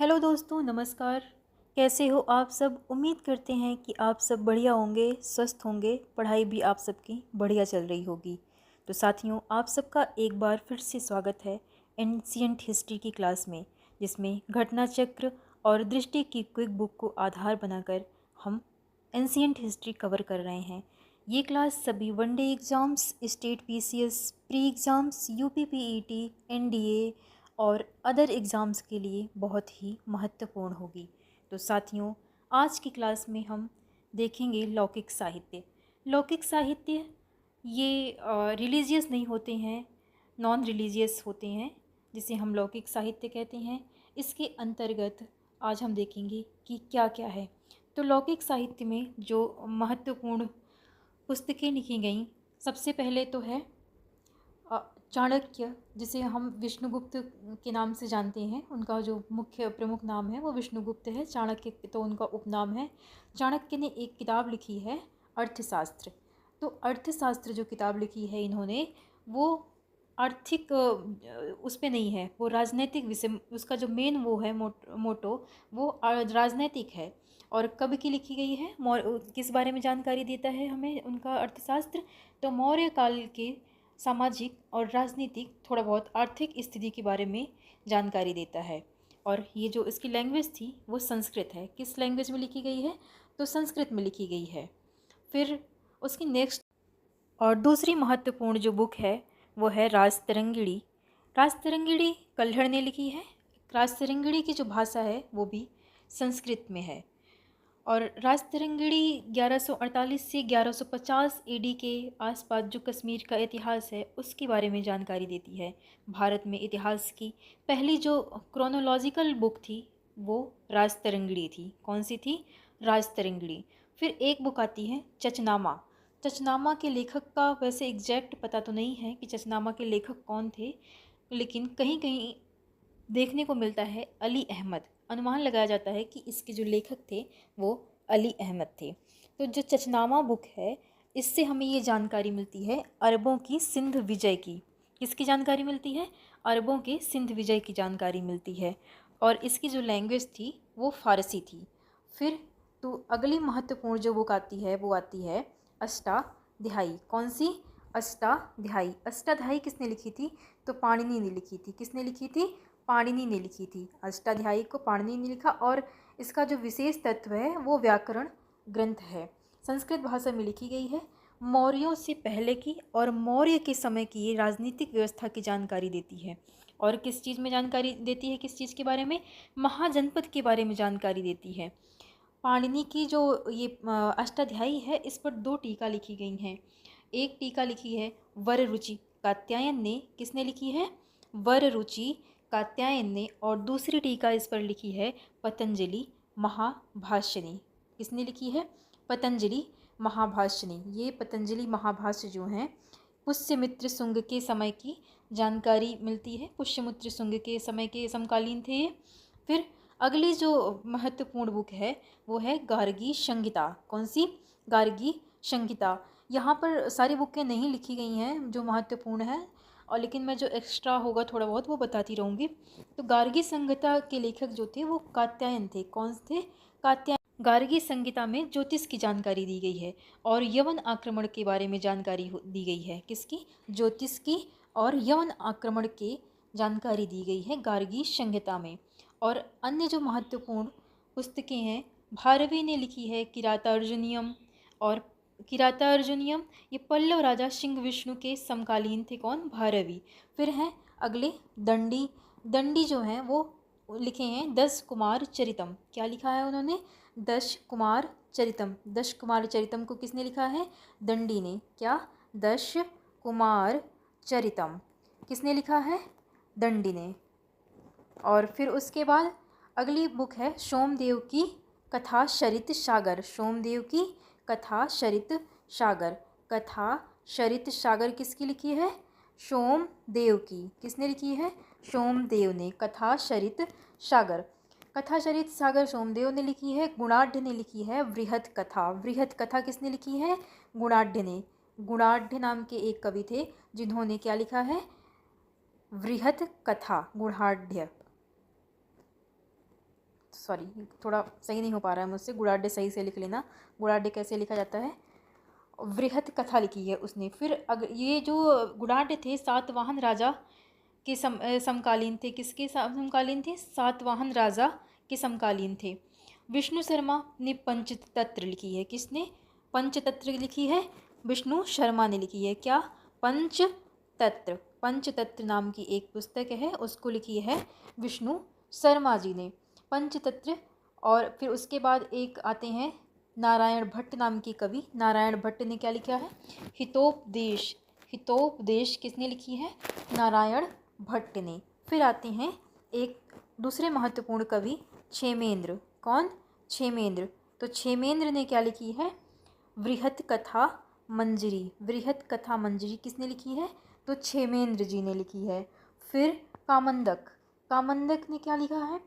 Hello दोस्तों, नमस्कार। कैसे हो आप सब? उम्मीद करते हैं कि आप सब बढ़िया होंगे, स्वस्थ होंगे, पढ़ाई भी आप सबकी बढ़िया चल रही होगी। तो साथियों, आप सबका एक बार फिर से स्वागत है एंशिएंट हिस्ट्री की क्लास में, जिसमें घटना चक्र और दृष्टि की क्विक बुक को आधार बनाकर हम एंशिएंट हिस्ट्री कवर कर रहे हैं। ये क्लास सभी one day exams, state PCS, pre exams, UP PET, NDA और अदर एग्ज़ाम्स के लिए बहुत ही महत्वपूर्ण होगी। तो साथियों, आज की क्लास में हम देखेंगे लौकिक साहित्य। लौकिक साहित्य ये रिलीजियस नहीं होते हैं, नॉन रिलीजियस होते हैं, जिसे हम लौकिक साहित्य कहते हैं। इसके अंतर्गत आज हम देखेंगे कि क्या क्या है। तो लौकिक साहित्य में जो महत्वपूर्ण पुस्तकें लिखी गईं, सबसे पहले तो है चाणक्य, जिसे हम विष्णुगुप्त के नाम से जानते हैं। उनका जो मुख्य प्रमुख नाम है वो विष्णुगुप्त है, चाणक्य तो उनका उपनाम है। चाणक्य ने एक किताब लिखी है अर्थशास्त्र। तो अर्थशास्त्र जो किताब लिखी है इन्होंने, वो आर्थिक उस पे नहीं है, वो राजनैतिक विषय, उसका जो मेन वो है मोटो वो राजनैतिक है। और कब की लिखी गई है, किस बारे में जानकारी देता है हमें उनका अर्थशास्त्र? तो मौर्य काल के सामाजिक और राजनीतिक, थोड़ा बहुत आर्थिक स्थिति के बारे में जानकारी देता है। और ये जो इसकी लैंग्वेज थी वो संस्कृत है। किस लैंग्वेज में लिखी गई है? तो संस्कृत में लिखी गई है। फिर उसकी नेक्स्ट और दूसरी महत्वपूर्ण जो बुक है वो है राजतरंगिणी। राजतरंगिणी कल्हड़ ने लिखी है। राजतरंगिणी की जो भाषा है वो भी संस्कृत में है। और राजतरंगिणी 1148 से 1150 एडी के आसपास जो कश्मीर का इतिहास है उसके बारे में जानकारी देती है। भारत में इतिहास की पहली जो क्रोनोलॉजिकल बुक थी वो राजतरंगिणी थी। कौन सी थी? राजतरंगिणी। फिर एक बुक आती है चचनामा। चचनामा के लेखक का वैसे एग्जैक्ट पता तो नहीं है कि चचनामा के लेखक कौन थे, लेकिन कहीं कहीं देखने को मिलता है अली अहमद। अनुमान लगाया जाता है कि इसके जो लेखक थे वो अली अहमद थे। तो जो चचनामा बुक है, इससे हमें ये जानकारी मिलती है अरबों की सिंध विजय की। किसकी जानकारी मिलती है? अरबों के सिंध विजय की जानकारी मिलती है। और इसकी जो लैंग्वेज थी वो फ़ारसी थी। फिर तो अगली महत्वपूर्ण जो बुक आती है वो आती है अष्टाध्यायी। कौन सी? अष्टाध्यायी। अष्टाध्यायी किसने लिखी थी? तो पाणिनि ने लिखी थी। किसने लिखी थी? पाणिनि ने लिखी थी। अष्टाध्यायी को पाणिनि ने लिखा। और इसका जो विशेष तत्व है वो व्याकरण ग्रंथ है। संस्कृत भाषा में लिखी गई है। मौर्यों से पहले की और मौर्य के समय की ये राजनीतिक व्यवस्था की जानकारी देती है। और किस चीज़ में जानकारी देती है? किस चीज़ के बारे में? महाजनपद के बारे में जानकारी देती है। पाणिनि की जो ये अष्टाध्यायी है, इस पर 2 टीका लिखी गई हैं। एक टीका लिखी है वररुचि कात्यायन ने। किसने लिखी है? वररुचि कात्यायन ने। और दूसरी टीका इस पर लिखी है पतंजलि महाभाष्य ने। किसने लिखी है? पतंजलि महाभाष्य ने। ये पतंजलि महाभाष्य जो हैं, पुष्यमित्र शुंग के समय की जानकारी मिलती है। पुष्यमित्र शुंग के समय के समकालीन थे ये। फिर अगली जो महत्वपूर्ण बुक है वो है गार्गी संहिता। कौन सी? गार्गी संहिता। यहाँ पर सारी बुकें नहीं लिखी गई हैं जो महत्वपूर्ण है, और लेकिन मैं जो एक्स्ट्रा होगा थोड़ा बहुत वो बताती रहूँगी। तो गार्गी संहिता के लेखक जो थे वो कात्यायन थे। कौन थे? कात्यायन। गार्गी संहिता में ज्योतिष की जानकारी दी गई है और यवन आक्रमण के बारे में जानकारी दी गई है। किसकी? ज्योतिष की और यवन आक्रमण की जानकारी दी गई है गार्गी संहिता में। और अन्य जो महत्वपूर्ण पुस्तकें हैं, भारवी ने लिखी है किरातार्जुनीयम। और किरातार्जुनीयम ये पल्लव राजा सिंह विष्णु के समकालीन थे। कौन? भारवी। फिर हैं अगले दंडी। दंडी जो हैं वो लिखे हैं 10 कुमार चरितम। क्या लिखा है उन्होंने? 10 कुमार चरितम। 10 कुमार चरितम को किसने लिखा है? दंडी ने। क्या? 10 कुमार चरितम किसने लिखा है? दंडी ने। और फिर उसके बाद अगली बुक है सोमदेव की कथा सरित सागर। सोमदेव की कथा सरित सागर। कथा सरित सागर किसकी लिखी है? सोमदेव की। किसने लिखी है? सोमदेव ने। कथा सरित सागर। कथा सरित सागर सोमदेव ने लिखी है। गुणाढ़ ने लिखी है वृहत कथा। वृहत कथा किसने लिखी है? गुणाढ़ ने। गुणाढ़ नाम के एक कवि थे जिन्होंने क्या लिखा है? वृहत कथा। गुणाढ़। सॉरी थोड़ा सही नहीं हो पा रहा है मुझसे, गुड़ाढ्य सही से लिख लेना। गुड़ाढ्य कैसे लिखा जाता है? वृहत कथा लिखी है उसने। फिर ये जो गुड़ाढ्य थे सातवाहन राजा के समकालीन थे। किसके समकालीन थे? सातवाहन राजा के समकालीन थे। विष्णु शर्मा ने पंचतंत्र लिखी है। किसने पंचतंत्र लिखी है? विष्णु शर्मा ने लिखी है। क्या? पंचतंत्र। पंचतंत्र नाम की एक पुस्तक है, उसको लिखी है विष्णु शर्मा जी ने, पंचतंत्र। और फिर उसके बाद एक आते हैं नारायण भट्ट नाम के कवि। नारायण भट्ट ने क्या लिखा है? हितोपदेश। हितोपदेश किसने लिखी है? नारायण भट्ट ने। फिर आते हैं एक दूसरे महत्वपूर्ण कवि क्षेमेंद्र। कौन? क्षेमेंद्र। तो क्षेमेंद्र ने क्या लिखी है? वृहत कथा मंजरी। वृहत कथा मंजरी किसने लिखी है? तो क्षेमेंद्र जी ने लिखी है। फिर कामंदक। कामंदक ने क्या लिखा है?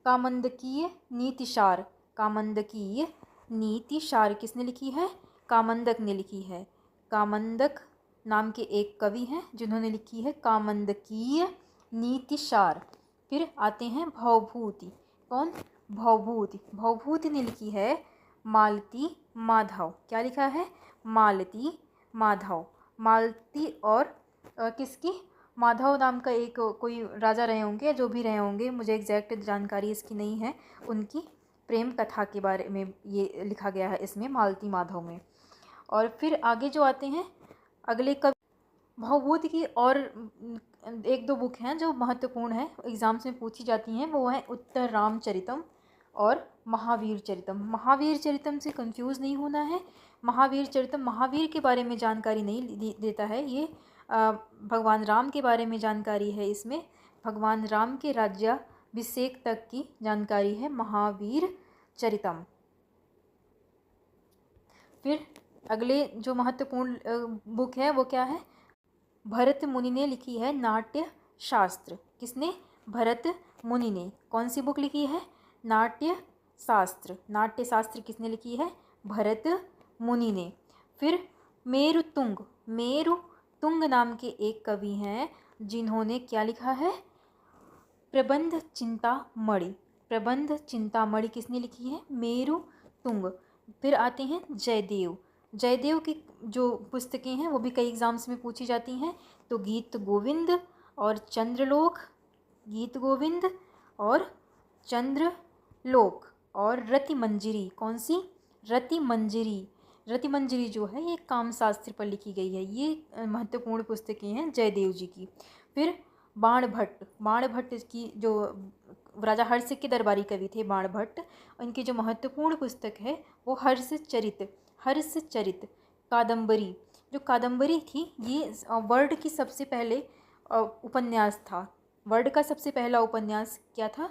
कामंदकीय नीतिसार। कामंदकीय नीतिसार किसने लिखी है? कामंदक ने लिखी है। कामंदक नाम के एक कवि हैं जिन्होंने लिखी है कामंदकीय नीतिसार। फिर आते हैं भवभूति। कौन? भवभूति। भवभूति ने लिखी है मालती माधव। क्या लिखा है? मालती माधव। मालती और किसकी? माधव नाम का एक कोई राजा रहे होंगे, जो भी रहे होंगे, मुझे एग्जैक्ट जानकारी इसकी नहीं है। उनकी प्रेम कथा के बारे में ये लिखा गया है इसमें, मालती माधव में। और फिर आगे जो आते हैं अगले कवि भवभूति की और एक दो बुक हैं जो महत्वपूर्ण है, एग्जाम्स में पूछी जाती हैं। वो है उत्तर रामचरितम और महावीर चरितम। महावीर चरितम से कंफ्यूज नहीं होना है। महावीर चरितम महावीर के बारे में जानकारी नहीं देता है, ये भगवान राम के बारे में जानकारी है। इसमें भगवान राम के राज्याभिषेक तक की जानकारी है महावीर चरितम। फिर अगले जो महत्वपूर्ण बुक है वो क्या है? भरत मुनि ने लिखी है नाट्य शास्त्र। किसने? भरत मुनि ने। कौन सी बुक लिखी है? नाट्य शास्त्र। नाट्य शास्त्र किसने लिखी है? भरत मुनि ने। फिर मेरुतुंग। मेरुतुंग नाम के एक कवि हैं जिन्होंने क्या लिखा है? प्रबंध चिंतामणि। प्रबंध चिंतामणि किसने लिखी है? मेरुतुंग। फिर आते हैं जयदेव। जयदेव की जो पुस्तकें हैं वो भी कई एग्जाम्स में पूछी जाती हैं। तो गीत गोविंद और चंद्रलोक, गीत गोविंद और चंद्रलोक और रतिमंजरी। कौन सी? रतिमंजरी। रतिमंजरी जो है ये कामशास्त्र पर लिखी गई है। ये महत्वपूर्ण पुस्तकें हैं जयदेव जी की। फिर बाणभट्ट। बाणभट्ट की जो राजा हर्ष के दरबारी कवि थे बाणभट्ट, उनकी जो महत्वपूर्ण पुस्तक है वो हर्षचरित। हर्षचरित कादम्बरी। जो कादम्बरी थी ये वर्ड की सबसे पहले उपन्यास था। वर्ड का सबसे पहला उपन्यास क्या था?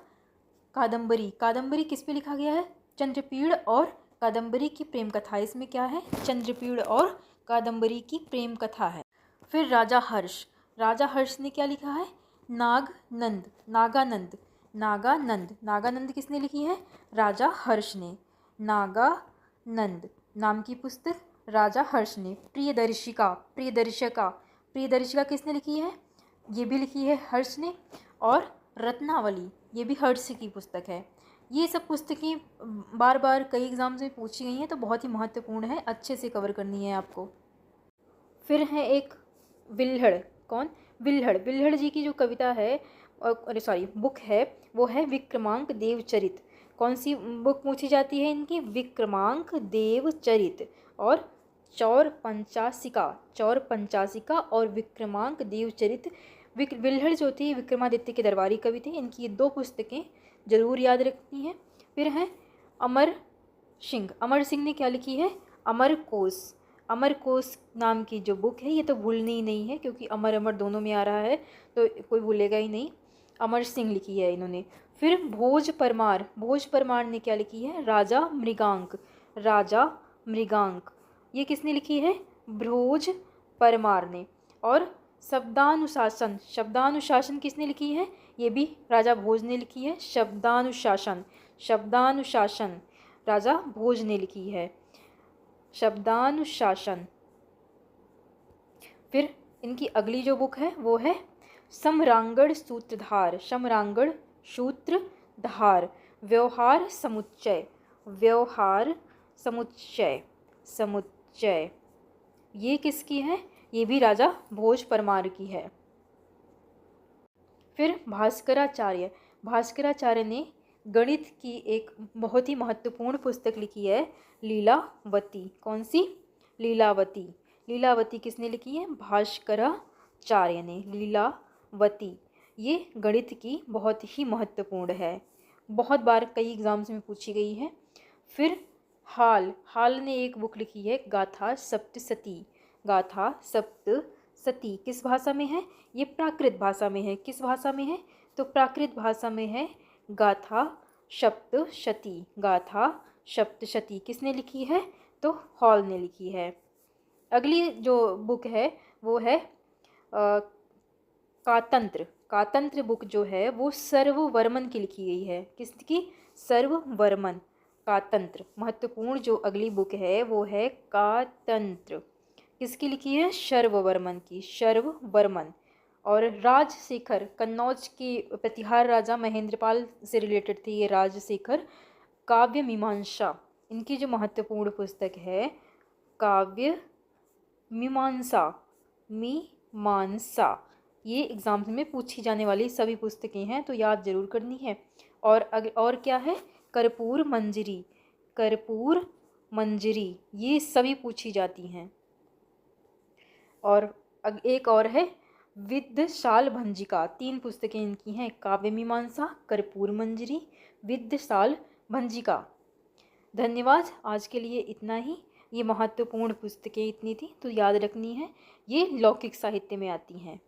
कादम्बरी। कादम्बरी किस पे लिखा गया है? चंद्रपीड़ और कादम्बरी की प्रेम कथा। इसमें क्या है? चंद्रपीड़ और कादम्बरी की प्रेम कथा है। फिर राजा हर्ष। राजा हर्ष ने क्या लिखा है? नागानंद। नागानंद। नागानंद। नागानंद किसने लिखी है? राजा हर्ष ने। नागानंद नाम की पुस्तक राजा हर्ष ने। प्रियदर्शिका। प्रियदर्शिका। प्रियदर्शिका किसने लिखी है? ये भी लिखी है हर्ष ने। और रत्नावली ये भी हर्ष की पुस्तक है। ये सब पुस्तकें बार बार कई एग्जाम्स में पूछी गई हैं, तो बहुत ही महत्वपूर्ण है, अच्छे से कवर करनी है आपको। फिर है एक विल्हड़। कौन? विल्हड़। विल्हड़ जी की जो कविता है बुक है वो है विक्रमांक देवचरित। कौन सी बुक पूछी जाती है इनकी? विक्रमांक देवचरित और चौर पंचासिका। चौर पंचासिका और विक्रमांक देवचरित। विल्हड़ जो थे विक्रमादित्य के दरबारी कवि थे। इनकी ये दो पुस्तकें जरूर याद रखनी है। फिर है अमर सिंह। अमर सिंह ने क्या लिखी है? अमरकोश। अमरकोश नाम की जो बुक है ये तो भूलनी ही नहीं है, क्योंकि अमर अमर दोनों में आ रहा है तो कोई भूलेगा ही नहीं। अमर सिंह लिखी है इन्होंने। फिर भोज परमार। भोज परमार ने क्या लिखी है? राजा मृगांक। राजा मृगांक ये किसने लिखी है? भोज परमार ने। और शब्दानुशासन। शब्दानुशासन किसने लिखी है? ये भी राजा भोज ने लिखी है। शब्दानुशासन। शब्दानुशासन राजा भोज ने लिखी है। शब्दानुशासन। फिर इनकी अगली जो बुक है वो है सम्रांगण सूत्रधार। सम्रांगण सूत्रधार व्यवहार समुच्चय, व्यवहार समुच्चय, समुच्चय ये किसकी है? ये भी राजा भोज परमार की है। फिर भास्कराचार्य, भास्कराचार्य ने गणित की एक बहुत ही महत्वपूर्ण पुस्तक लिखी है, लीलावती। कौन सी? लीलावती। लीलावती किसने लिखी है? भास्कराचार्य ने। लीलावती ये गणित की बहुत ही महत्वपूर्ण है, बहुत बार कई एग्जाम्स में पूछी गई है। फिर हाल ने एक बुक लिखी है, गाथा सप्तशती। गाथा सप्तशती किस भाषा में है? ये प्राकृत भाषा में है। किस भाषा में है? तो प्राकृत भाषा में है। गाथा सप्तशती, गाथा सप्तशती किसने लिखी है? तो हॉल ने लिखी है। अगली जो बुक है वो है कातंत्र। कातंत्र बुक जो है वो सर्ववर्मन की लिखी गई है। किसकी? सर्ववर्मन। कातंत्र महत्वपूर्ण जो अगली बुक है वो है कातंत्र। किसकी लिखी है? सर्ववर्मन की, सर्ववर्मन। और राजशेखर, कन्नौज के प्रतिहार राजा महेंद्रपाल से रिलेटेड थे ये राजशेखर। काव्य मीमांसा, इनकी जो महत्वपूर्ण पुस्तक है काव्य मीमांसा, मीमांसा ये एग्जाम्स में पूछी जाने वाली सभी पुस्तकें हैं, तो याद जरूर करनी है। और क्या है? कर्पूर मंजरी, कर्पूर मंजरी ये सभी पूछी जाती हैं। और एक और है विद्यशाल भंजिका। 3 पुस्तकें इनकी हैं, काव्य मीमांसा, कर्पूर मंजरी, विद्यशाल भंजिका। धन्यवाद। आज के लिए इतना ही। ये महत्वपूर्ण पुस्तकें इतनी थी तो याद रखनी है, ये लौकिक साहित्य में आती हैं।